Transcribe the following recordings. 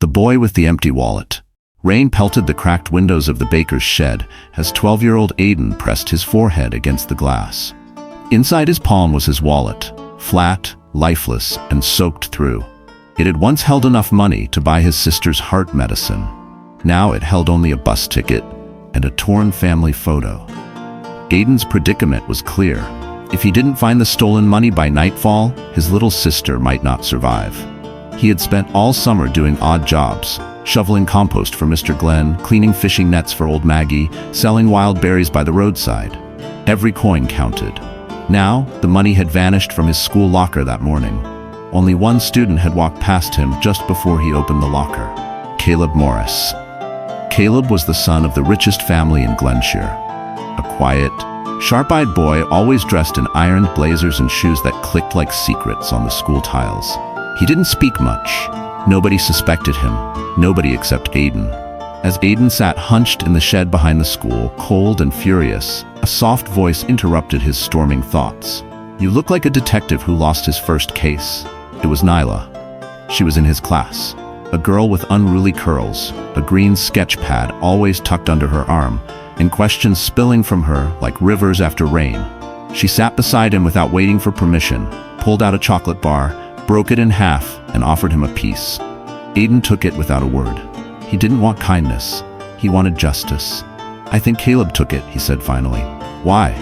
The boy with the empty wallet. Rain pelted the cracked windows of the baker's shed as 12-year-old Aiden pressed his forehead against the glass. Inside his palm was his wallet, flat, lifeless, and soaked through. It had once held enough money to buy his sister's heart medicine. Now it held only a bus ticket and a torn family photo. Aiden's predicament was clear. If he didn't find the stolen money by nightfall, his little sister might not survive. He had spent all summer doing odd jobs, shoveling compost for Mr. Glenn, cleaning fishing nets for old Maggie, selling wild berries by the roadside. Every coin counted. Now, the money had vanished from his school locker that morning. Only one student had walked past him just before he opened the locker. Caleb Morris. Caleb was the son of the richest family in Glenshire. A quiet, sharp-eyed boy always dressed in ironed blazers and shoes that clicked like secrets on the school tiles. He didn't speak much. Nobody suspected him, nobody except Aiden. As Aiden sat hunched in the shed behind the school, cold and furious, a soft voice interrupted his storming thoughts. "You look like a detective who lost his first case." It was Nyla. She was in his class. A girl with unruly curls, a green sketch pad always tucked under her arm, and questions spilling from her like rivers after rain. She sat beside him without waiting for permission, pulled out a chocolate bar, broke it in half, and offered him a piece. Aiden took it without a word. He didn't want kindness. He wanted justice. "I think Caleb took it," he said finally. "Why?"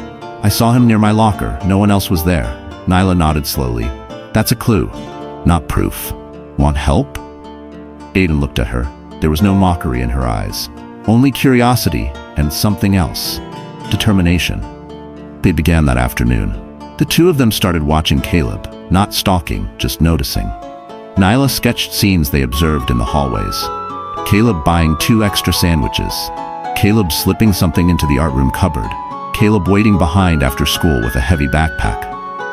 "I saw him near my locker. No one else was there." Nyla nodded slowly. "That's a clue, not proof. Want help?" Aiden looked at her. There was no mockery in her eyes. Only curiosity and something else. Determination. They began that afternoon. The two of them started watching Caleb, not stalking, just noticing. Nyla sketched scenes they observed in the hallways. Caleb buying 2 extra sandwiches. Caleb slipping something into the art room cupboard. Caleb waiting behind after school with a heavy backpack.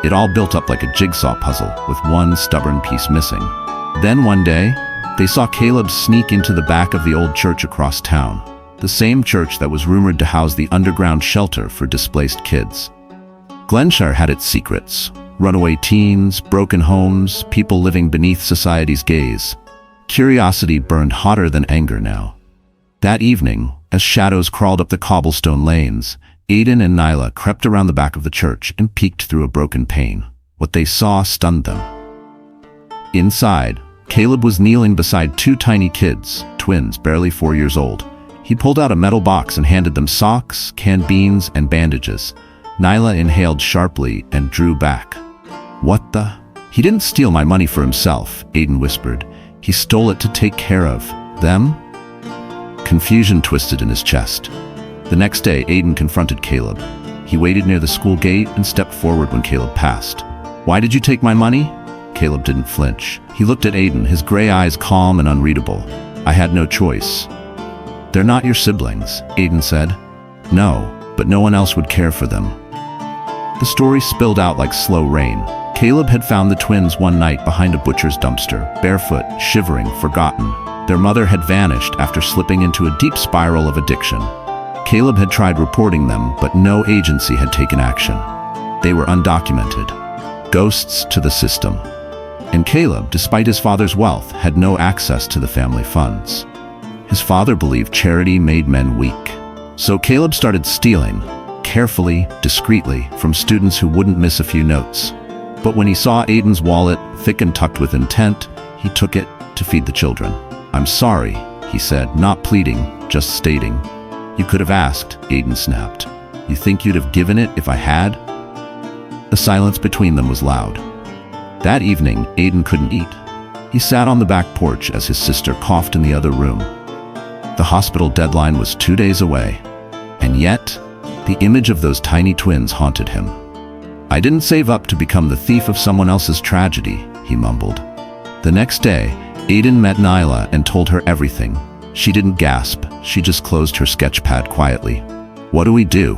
It all built up like a jigsaw puzzle, with one stubborn piece missing. Then one day, they saw Caleb sneak into the back of the old church across town. The same church that was rumored to house the underground shelter for displaced kids. Glenshire had its secrets. Runaway teens, broken homes, people living beneath society's gaze. Curiosity burned hotter than anger now. That evening, as shadows crawled up the cobblestone lanes, Aiden and Nyla crept around the back of the church and peeked through a broken pane. What they saw stunned them. Inside, Caleb was kneeling beside 2 tiny kids, twins, barely 4 years old. He pulled out a metal box and handed them socks, canned beans, and bandages. Nyla inhaled sharply and drew back. "What the?" "He didn't steal my money for himself," Aiden whispered. "He stole it to take care of them." Confusion twisted in his chest. The next day, Aiden confronted Caleb. He waited near the school gate and stepped forward when Caleb passed. "Why did you take my money?" Caleb didn't flinch. He looked at Aiden, his gray eyes calm and unreadable. "I had no choice." "They're not your siblings," Aiden said. "No, but no one else would care for them." The story spilled out like slow rain. Caleb had found the twins one night behind a butcher's dumpster, barefoot, shivering, forgotten. Their mother had vanished after slipping into a deep spiral of addiction. Caleb had tried reporting them, but no agency had taken action. They were undocumented. Ghosts to the system. And Caleb, despite his father's wealth, had no access to the family funds. His father believed charity made men weak. So Caleb started stealing, carefully, discreetly, from students who wouldn't miss a few notes. But when he saw Aiden's wallet, thick and tucked with intent, he took it to feed the children. "I'm sorry," he said, not pleading, just stating. "You could have asked," Aiden snapped. "You think you'd have given it if I had?" The silence between them was loud. That evening, Aiden couldn't eat. He sat on the back porch as his sister coughed in the other room. The hospital deadline was 2 days away, and yet, the image of those tiny twins haunted him. "I didn't save up to become the thief of someone else's tragedy," he mumbled. The next day, Aiden met Nyla and told her everything. She didn't gasp, she just closed her sketch pad quietly. "What do we do?"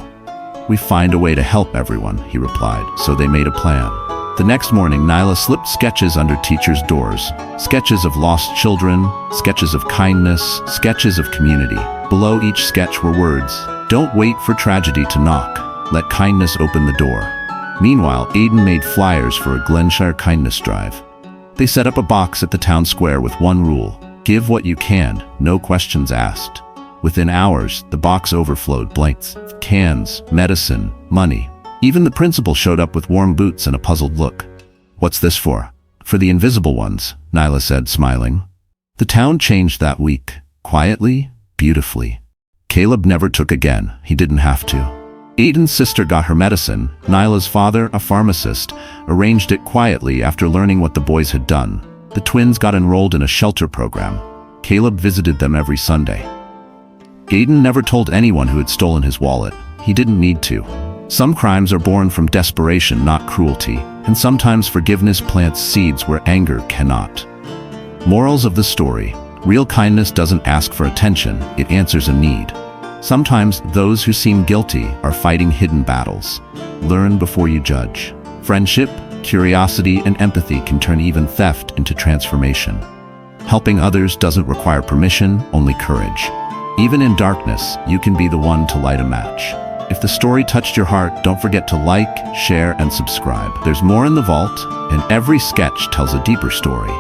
"We find a way to help everyone," he replied, so they made a plan. The next morning, Nyla slipped sketches under teachers' doors. Sketches of lost children, sketches of kindness, sketches of community. Below each sketch were words, "Don't wait for tragedy to knock. Let kindness open the door." Meanwhile, Aiden made flyers for a Glenshire kindness drive. They set up a box at the town square with one rule: Give what you can, no questions asked. Within hours, the box overflowed, blankets, cans, medicine, money. Even the principal showed up with warm boots and a puzzled look. "What's this for?" "For the invisible ones," Nyla said, smiling. The town changed that week, quietly, beautifully. Caleb never took again. He didn't have to. Aiden's sister got her medicine. Nyla's father, a pharmacist, arranged it quietly after learning what the boys had done. The twins got enrolled in a shelter program. Caleb visited them every Sunday. Aiden never told anyone who had stolen his wallet. He didn't need to. Some crimes are born from desperation, not cruelty, and sometimes forgiveness plants seeds where anger cannot. Morals of the story: real kindness doesn't ask for attention, it answers a need. Sometimes those who seem guilty are fighting hidden battles. Learn before you judge. Friendship, curiosity, and empathy can turn even theft into transformation. Helping others doesn't require permission, only courage. Even in darkness, you can be the one to light a match. If the story touched your heart, don't forget to like, share, and subscribe. There's more in the vault, and every sketch tells a deeper story.